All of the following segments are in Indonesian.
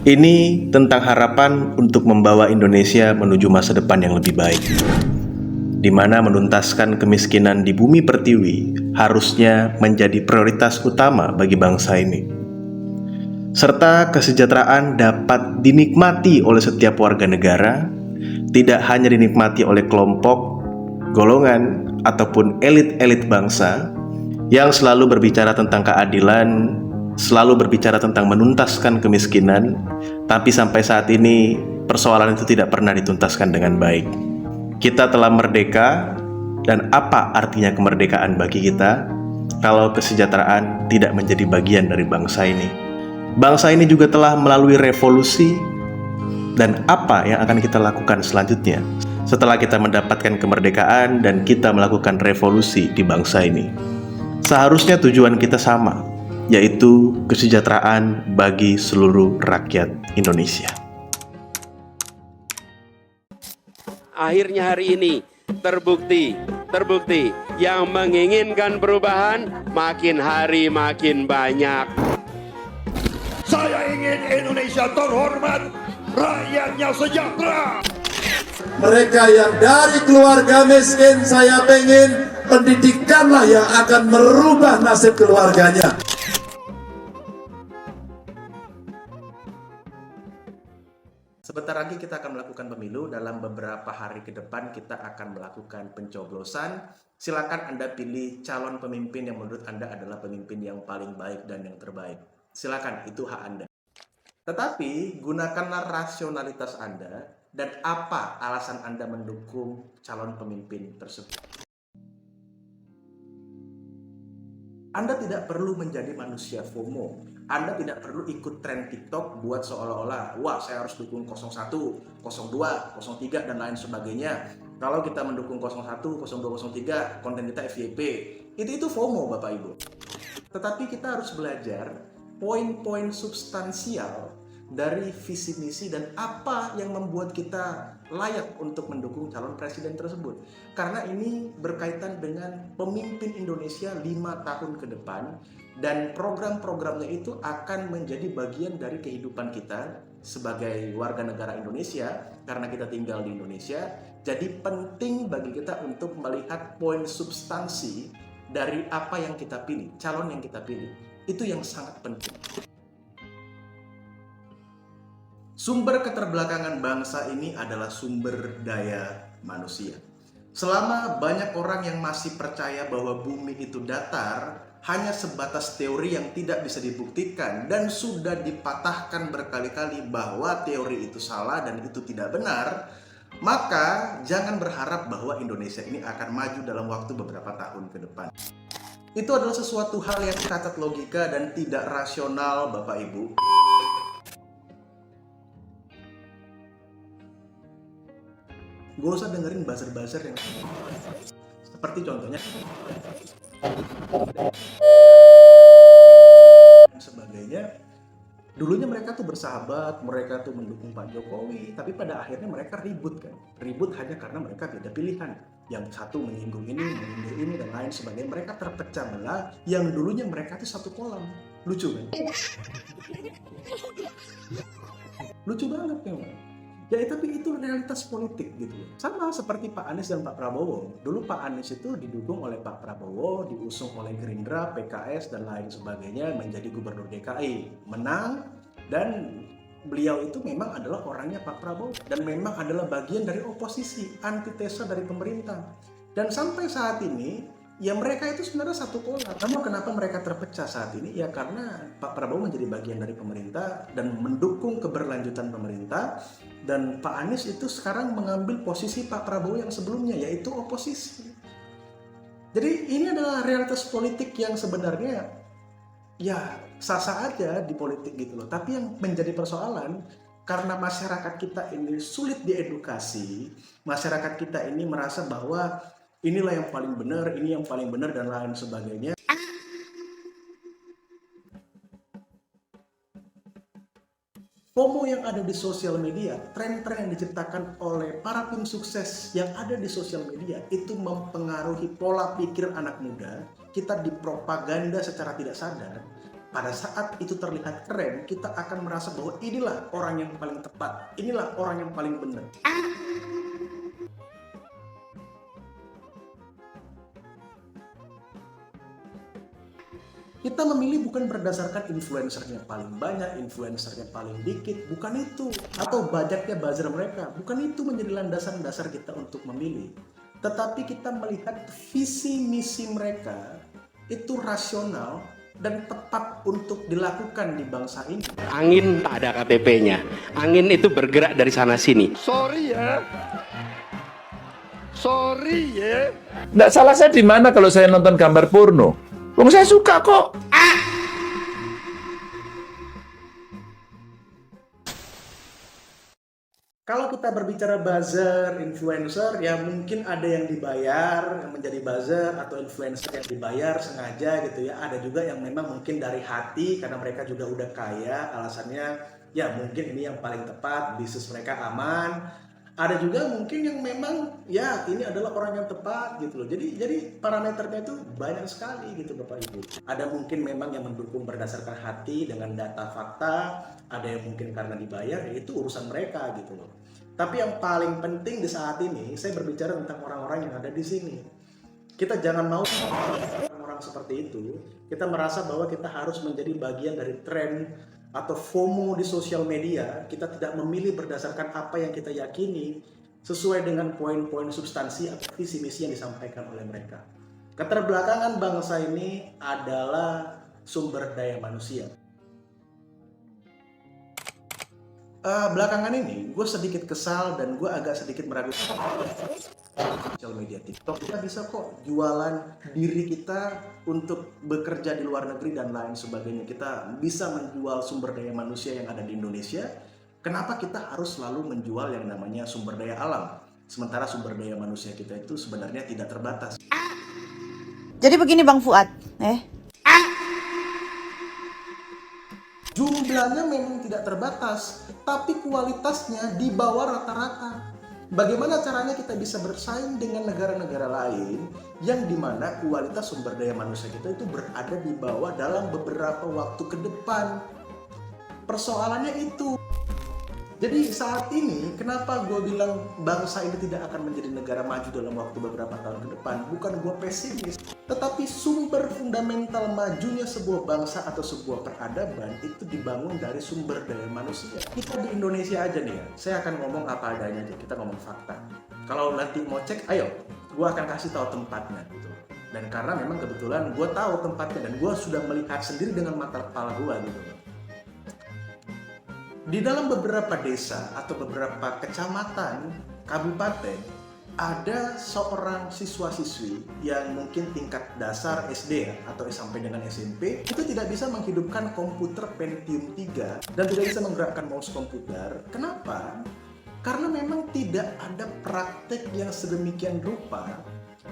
Ini tentang harapan untuk membawa Indonesia menuju masa depan yang lebih baik, di mana menuntaskan kemiskinan di bumi pertiwi harusnya menjadi prioritas utama bagi bangsa ini, serta kesejahteraan dapat dinikmati oleh setiap warga negara, tidak hanya dinikmati oleh kelompok, golongan, ataupun elit-elit bangsa yang selalu berbicara tentang keadilan, selalu berbicara tentang menuntaskan kemiskinan, tapi sampai saat ini persoalan itu tidak pernah dituntaskan dengan baik. Kita telah merdeka, dan apa artinya kemerdekaan bagi kita kalau kesejahteraan tidak menjadi bagian dari bangsa ini? Bangsa ini juga telah melalui revolusi, dan apa yang akan kita lakukan selanjutnya setelah kita mendapatkan kemerdekaan dan kita melakukan revolusi di bangsa ini? Seharusnya tujuan kita sama, yaitu kesejahteraan bagi seluruh rakyat Indonesia. Akhirnya hari ini terbukti yang menginginkan perubahan makin hari makin banyak. Saya ingin Indonesia terhormat, rakyatnya sejahtera. Mereka yang dari keluarga miskin, saya pengen pendidikanlah yang akan merubah nasib keluarganya. Sebentar lagi kita akan melakukan pemilu. Dalam beberapa hari ke depan kita akan melakukan pencoblosan. Silakan Anda pilih calon pemimpin yang menurut Anda adalah pemimpin yang paling baik dan yang terbaik. Silakan, itu hak Anda. Tetapi gunakanlah rasionalitas Anda dan apa alasan Anda mendukung calon pemimpin tersebut. Anda tidak perlu menjadi manusia FOMO. Anda tidak perlu ikut tren TikTok buat seolah-olah, wah saya harus dukung 01, 02, 03, dan lain sebagainya. Kalau kita mendukung 01, 02, 03, konten kita FYP. Itu FOMO Bapak Ibu. Tetapi kita harus belajar poin-poin substansial dari visi misi dan apa yang membuat kita layak untuk mendukung calon presiden tersebut. Karena ini berkaitan dengan pemimpin Indonesia 5 tahun ke depan, dan program-programnya itu akan menjadi bagian dari kehidupan kita sebagai warga negara Indonesia karena kita tinggal di Indonesia. Jadi penting bagi kita untuk melihat poin substansi dari apa yang kita pilih, calon yang kita pilih. Itu yang sangat penting. Sumber keterbelakangan bangsa ini adalah sumber daya manusia. Selama banyak orang yang masih percaya bahwa bumi itu datar, hanya sebatas teori yang tidak bisa dibuktikan dan sudah dipatahkan berkali-kali bahwa teori itu salah dan itu tidak benar, maka jangan berharap bahwa Indonesia ini akan maju dalam waktu beberapa tahun ke depan. Itu adalah sesuatu hal yang cacat logika dan tidak rasional, Bapak Ibu. Gak usah dengerin buzzer-buzzer yang seperti contohnya dan sebagainya. Dulunya mereka tuh bersahabat, mereka tuh mendukung Pak Jokowi, tapi pada akhirnya mereka ribut kan. Ribut hanya karena mereka beda pilihan. Yang satu menyinggung ini, menyindir ini, dan lain sebagainya. Mereka terpecah belah, yang dulunya mereka tuh satu kolam. Lucu kan? Lucu banget memang. Ya tapi itu realitas politik gitu. Sama seperti Pak Anies dan Pak Prabowo. Dulu Pak Anies itu didukung oleh Pak Prabowo, diusung oleh Gerindra, PKS, dan lain sebagainya menjadi gubernur DKI. Menang, dan beliau itu memang adalah orangnya Pak Prabowo. Dan memang adalah bagian dari oposisi, antitesa dari pemerintah. Dan sampai saat ini, ya mereka itu sebenarnya satu kolam. Namun kenapa mereka terpecah saat ini? Ya karena Pak Prabowo menjadi bagian dari pemerintah dan mendukung keberlanjutan pemerintah, dan Pak Anies itu sekarang mengambil posisi Pak Prabowo yang sebelumnya, yaitu oposisi. Jadi ini adalah realitas politik yang sebenarnya ya sah-sah aja di politik gitu loh. Tapi yang menjadi persoalan, karena masyarakat kita ini sulit diedukasi, masyarakat kita ini merasa bahwa inilah yang paling benar, ini yang paling benar, dan lain sebagainya. FOMO yang ada di sosial media, tren-tren yang diciptakan oleh para tim sukses yang ada di sosial media, itu mempengaruhi pola pikir anak muda. Kita dipropaganda secara tidak sadar pada saat itu terlihat keren, kita akan merasa bahwa inilah orang yang paling tepat, inilah orang yang paling benar. Kita memilih bukan berdasarkan influencernya paling banyak, influencernya paling dikit, bukan itu. Atau banyaknya buzzer mereka, bukan itu menjadi landasan dasar kita untuk memilih. Tetapi kita melihat visi misi mereka itu rasional dan tepat untuk dilakukan di bangsa ini. Angin tak ada KTP-nya. Angin itu bergerak dari sana sini. Sorry ya. Sorry ya. Nggak salah saya di mana kalau saya nonton gambar porno? Wong saya suka kok. Kalau kita berbicara buzzer, influencer, ya mungkin ada yang dibayar, yang menjadi buzzer atau influencer yang dibayar sengaja gitu ya. Ada juga yang memang mungkin dari hati karena mereka juga udah kaya, alasannya ya mungkin ini yang paling tepat, bisnis mereka aman. Ada juga mungkin yang memang ya ini adalah orang yang tepat gitu loh. Jadi parameternya itu banyak sekali gitu Bapak Ibu. Ada mungkin memang yang mendukung berdasarkan hati dengan data fakta, ada yang mungkin karena dibayar, ya itu urusan mereka gitu loh. Tapi yang paling penting di saat ini saya berbicara tentang orang-orang yang ada di sini. Kita jangan mau orang-orang seperti itu, kita merasa bahwa kita harus menjadi bagian dari tren atau FOMO di sosial media. Kita tidak memilih berdasarkan apa yang kita yakini sesuai dengan poin-poin substansi atau visi misi yang disampaikan oleh mereka. Keterbelakangan bangsa ini adalah sumber daya manusia. Belakangan ini gue sedikit kesal dan gue agak sedikit meragukan sosial media TikTok. Kita bisa kok jualan diri kita untuk bekerja di luar negeri dan lain sebagainya. Kita bisa menjual sumber daya manusia yang ada di Indonesia. Kenapa kita harus selalu menjual yang namanya sumber daya alam? Sementara sumber daya manusia kita itu sebenarnya tidak terbatas. Jadi begini Bang Fuad, Jumlahnya memang tidak terbatas, tapi kualitasnya di bawah rata-rata. Bagaimana caranya kita bisa bersaing dengan negara-negara lain yang dimana kualitas sumber daya manusia kita itu berada di bawah dalam beberapa waktu ke depan? Persoalannya itu. Jadi saat ini kenapa gue bilang bangsa ini tidak akan menjadi negara maju dalam waktu beberapa tahun ke depan? Bukan gue pesimis, tetapi sumber fundamental majunya sebuah bangsa atau sebuah peradaban itu dibangun dari sumber daya manusia. Kita di Indonesia aja nih ya, saya akan ngomong apa adanya aja, kita ngomong fakta. Kalau nanti mau cek, ayo, gue akan kasih tahu tempatnya gitu. Dan karena memang kebetulan gue tahu tempatnya dan gue sudah melihat sendiri dengan mata kepala gue gitu. Di dalam beberapa desa atau beberapa kecamatan, kabupaten, ada seorang siswa-siswi yang mungkin tingkat dasar SD ya, atau sampai dengan SMP, itu tidak bisa menghidupkan komputer Pentium 3 dan tidak bisa menggerakkan mouse komputer. Kenapa? Karena memang tidak ada praktek yang sedemikian rupa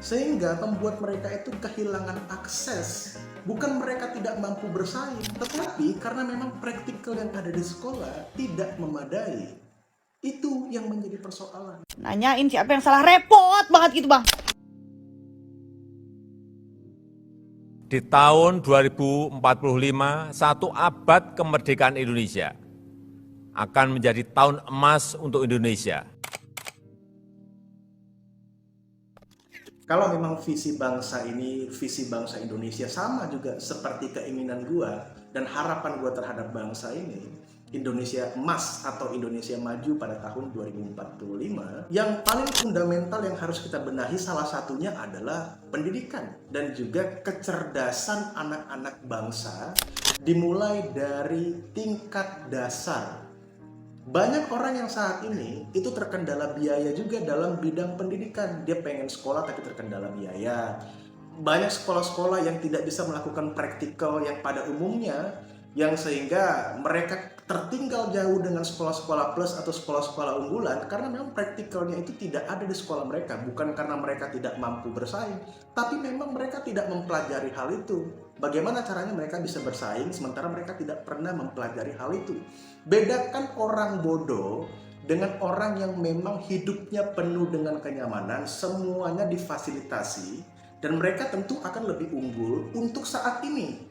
sehingga membuat mereka itu kehilangan akses. Bukan mereka tidak mampu bersaing, tetapi karena memang praktikal yang ada di sekolah tidak memadai. Itu yang menjadi persoalan. nanyain siapa yang salah, repot banget gitu Bang. Di tahun 2045, satu abad kemerdekaan Indonesia akan menjadi tahun emas untuk Indonesia. Kalau memang visi bangsa ini, visi bangsa Indonesia sama juga seperti keinginan gua dan harapan gua terhadap bangsa ini, Indonesia emas atau Indonesia maju pada tahun 2045, yang paling fundamental yang harus kita benahi salah satunya adalah pendidikan dan juga kecerdasan anak-anak bangsa dimulai dari tingkat dasar. Banyak orang yang saat ini itu terkendala biaya juga dalam bidang pendidikan. Dia pengen sekolah tapi terkendala biaya. Banyak sekolah-sekolah yang tidak bisa melakukan praktikal yang pada umumnya, yang sehingga mereka tertinggal jauh dengan sekolah-sekolah plus atau sekolah-sekolah unggulan karena memang praktikalnya itu tidak ada di sekolah mereka. Bukan karena mereka tidak mampu bersaing, tapi memang mereka tidak mempelajari hal itu. Bagaimana caranya mereka bisa bersaing sementara mereka tidak pernah mempelajari hal itu. Bedakan orang bodoh dengan orang yang memang hidupnya penuh dengan kenyamanan, semuanya difasilitasi, dan mereka tentu akan lebih unggul untuk saat ini.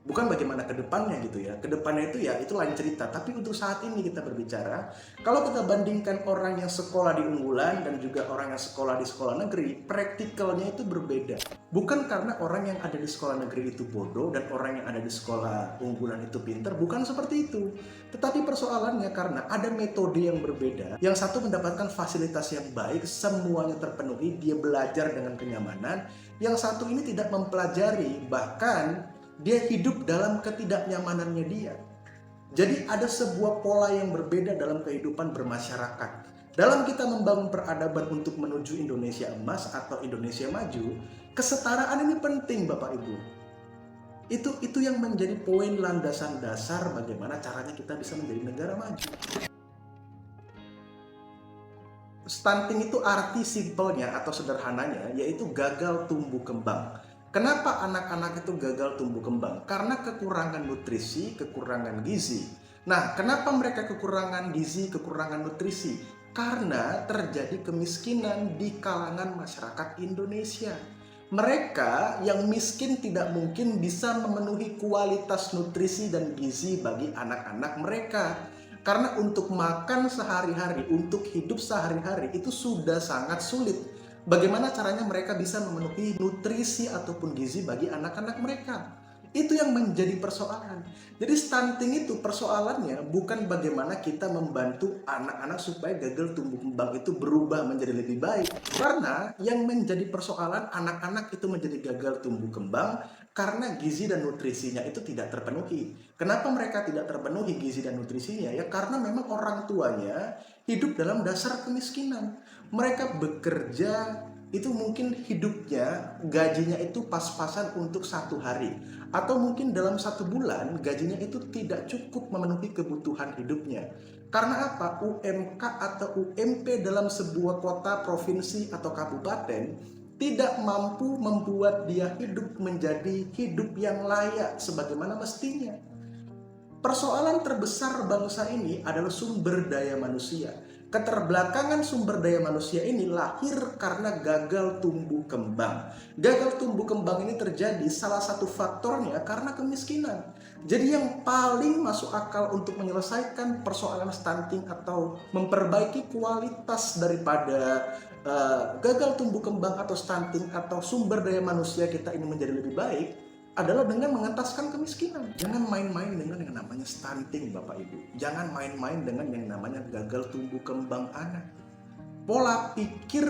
Bukan bagaimana ke depannya gitu ya. Ke depannya itu ya itu lain cerita. Tapi untuk saat ini kita berbicara, kalau kita bandingkan orang yang sekolah di unggulan dan juga orang yang sekolah di sekolah negeri, praktikalnya itu berbeda. Bukan karena orang yang ada di sekolah negeri itu bodoh dan orang yang ada di sekolah unggulan itu pintar, bukan seperti itu. Tetapi persoalannya karena ada metode yang berbeda. Yang satu mendapatkan fasilitas yang baik, semuanya terpenuhi, dia belajar dengan kenyamanan. Yang satu ini tidak mempelajari, bahkan dia hidup dalam ketidaknyamanannya dia. Jadi ada sebuah pola yang berbeda dalam kehidupan bermasyarakat. Dalam kita membangun peradaban untuk menuju Indonesia emas atau Indonesia maju, kesetaraan ini penting Bapak Ibu. Itu yang menjadi poin landasan dasar bagaimana caranya kita bisa menjadi negara maju. Stunting itu arti simpelnya atau sederhananya yaitu gagal tumbuh kembang. Kenapa anak-anak itu gagal tumbuh kembang? Karena kekurangan nutrisi, kekurangan gizi. Nah, kenapa mereka kekurangan gizi, kekurangan nutrisi? Karena terjadi kemiskinan di kalangan masyarakat Indonesia. Mereka yang miskin tidak mungkin bisa memenuhi kualitas nutrisi dan gizi bagi anak-anak mereka. Karena untuk makan sehari-hari, untuk hidup sehari-hari itu sudah sangat sulit. Bagaimana caranya mereka bisa memenuhi nutrisi ataupun gizi bagi anak-anak mereka? Itu yang menjadi persoalan. Jadi stunting itu persoalannya bukan bagaimana kita membantu anak-anak supaya gagal tumbuh kembang itu berubah menjadi lebih baik. Karena yang menjadi persoalan anak-anak itu menjadi gagal tumbuh kembang karena gizi dan nutrisinya itu tidak terpenuhi. Kenapa mereka tidak terpenuhi gizi dan nutrisinya? Ya karena memang orang tuanya hidup dalam dasar kemiskinan. Mereka bekerja itu mungkin hidupnya gajinya itu pas-pasan untuk 1 hari atau mungkin dalam 1 bulan gajinya itu tidak cukup memenuhi kebutuhan hidupnya. Karena apa? UMK atau UMP dalam sebuah kota, provinsi atau kabupaten tidak mampu membuat dia hidup menjadi hidup yang layak sebagaimana mestinya. Persoalan terbesar bangsa ini adalah sumber daya manusia. Keterbelakangan sumber daya manusia ini lahir karena gagal tumbuh kembang. Gagal tumbuh kembang ini terjadi salah satu faktornya karena kemiskinan. Jadi yang paling masuk akal untuk menyelesaikan persoalan stunting atau memperbaiki kualitas daripada gagal tumbuh kembang atau stunting atau sumber daya manusia kita ini menjadi lebih baik adalah dengan mengentaskan kemiskinan. Jangan main-main dengan yang namanya stunting Bapak Ibu. Jangan main-main dengan yang namanya gagal tumbuh kembang anak. Pola pikir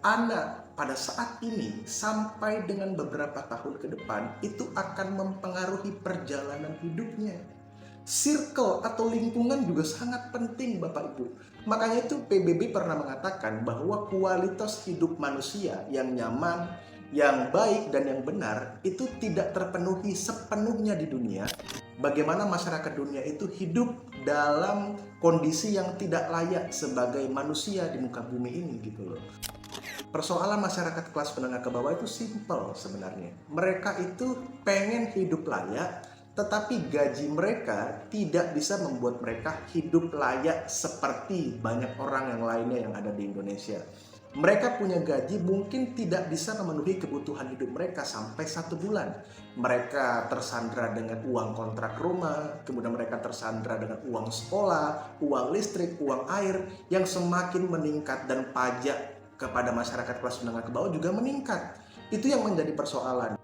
anak pada saat ini sampai dengan beberapa tahun ke depan itu akan mempengaruhi perjalanan hidupnya. Circle atau lingkungan juga sangat penting Bapak Ibu. Makanya itu PBB pernah mengatakan bahwa kualitas hidup manusia yang nyaman, yang baik dan yang benar itu tidak terpenuhi sepenuhnya di dunia. Bagaimana masyarakat dunia itu hidup dalam kondisi yang tidak layak sebagai manusia di muka bumi ini gitu loh. Persoalan masyarakat kelas menengah ke bawah itu simpel sebenarnya. Mereka itu pengen hidup layak, tetapi gaji mereka tidak bisa membuat mereka hidup layak seperti banyak orang yang lainnya yang ada di Indonesia. Mereka punya gaji mungkin tidak bisa memenuhi kebutuhan hidup mereka sampai 1 bulan. Mereka tersandra dengan uang kontrak rumah, kemudian mereka tersandra dengan uang sekolah, uang listrik, uang air yang semakin meningkat dan pajak kepada masyarakat kelas menengah ke bawah juga meningkat. Itu yang menjadi persoalan.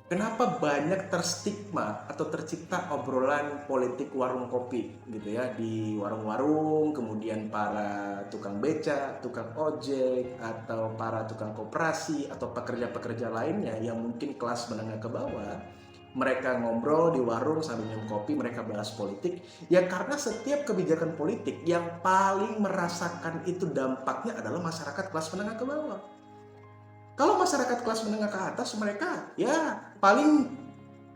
Kenapa banyak terstigma atau tercipta obrolan politik warung kopi gitu ya, di warung-warung, kemudian para tukang beca, tukang ojek, atau para tukang koperasi atau pekerja-pekerja lainnya yang mungkin kelas menengah ke bawah. Mereka ngobrol di warung sambil minum kopi, mereka bahas politik. Ya karena setiap kebijakan politik yang paling merasakan itu dampaknya adalah masyarakat kelas menengah ke bawah. Kalau masyarakat kelas menengah ke atas, mereka ya paling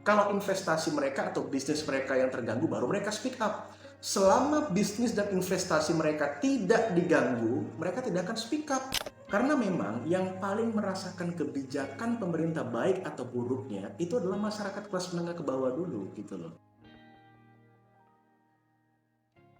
kalau investasi mereka atau bisnis mereka yang terganggu baru mereka speak up. Selama bisnis dan investasi mereka tidak diganggu, mereka tidak akan speak up. Karena memang yang paling merasakan kebijakan pemerintah baik atau buruknya itu adalah masyarakat kelas menengah ke bawah dulu gitu loh.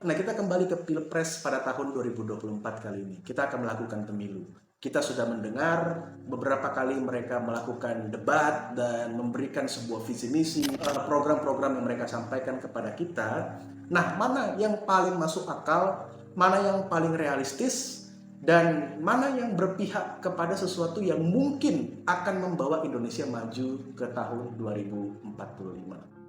Nah, kita kembali ke Pilpres pada tahun 2024 kali ini. Kita akan melakukan pemilu. Kita sudah mendengar beberapa kali mereka melakukan debat dan memberikan sebuah visi misi, program-program yang mereka sampaikan kepada kita. Nah, mana yang paling masuk akal, mana yang paling realistis, dan mana yang berpihak kepada sesuatu yang mungkin akan membawa Indonesia maju ke tahun 2045.